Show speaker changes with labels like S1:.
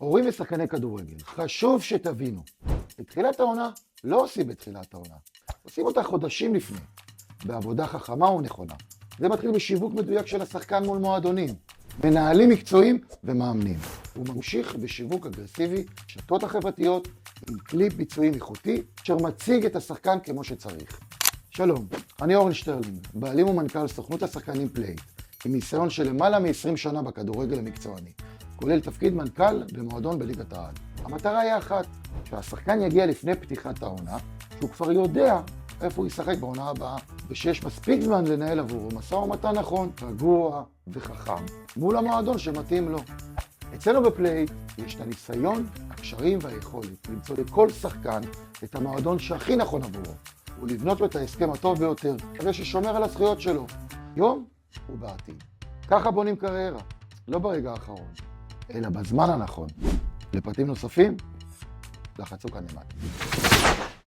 S1: הורים ושחקני כדורגל, חשוב שתבינו, בתחילת העונה לא עושים בתחילת העונה, עושים אותה חודשים לפני, בעבודה חכמה ונכונה. זה מתחיל בשיווק מדויק של השחקן מול מועדונים, מנהלים מקצועיים ומאמנים. הוא ממשיך בשיווק אגרסיבי, שתות החברתיות, עם קליפ ביצועי איכותי, אשר מציג את השחקן כמו שצריך. שלום, אני אורן שטרלינג, בעלים ומנכ"ל סוכנות השחקנים פלייט, עם ניסיון של למעלה מ-20 שנה בכדורגל המקצועני, כולל תפקיד מנכ"ל במועדון בליגת העל. המטרה היא אחת, שהשחקן יגיע לפני פתיחת העונה, שהוא כבר יודע איפה הוא ישחק בעונה הבאה, ושיש מספיק זמן לנהל עבורו משא ומתן נכון, רגוע וחכם, מול המועדון שמתאים לו. אצלנו בפלייט יש את הניסיון, הקשרים והיכולת למצוא לכל שחקן את המועדון שהכי נכון עבורו, ולבנות לו את ההסכם הטוב ביותר, כדי ששומר על הזכויות שלו, יום ובעתיד. ככה בונים קריירה, לא ברגע האחרון, אלא בזמן הנכון. לפרטים נוספים, לחצו כאן למטה.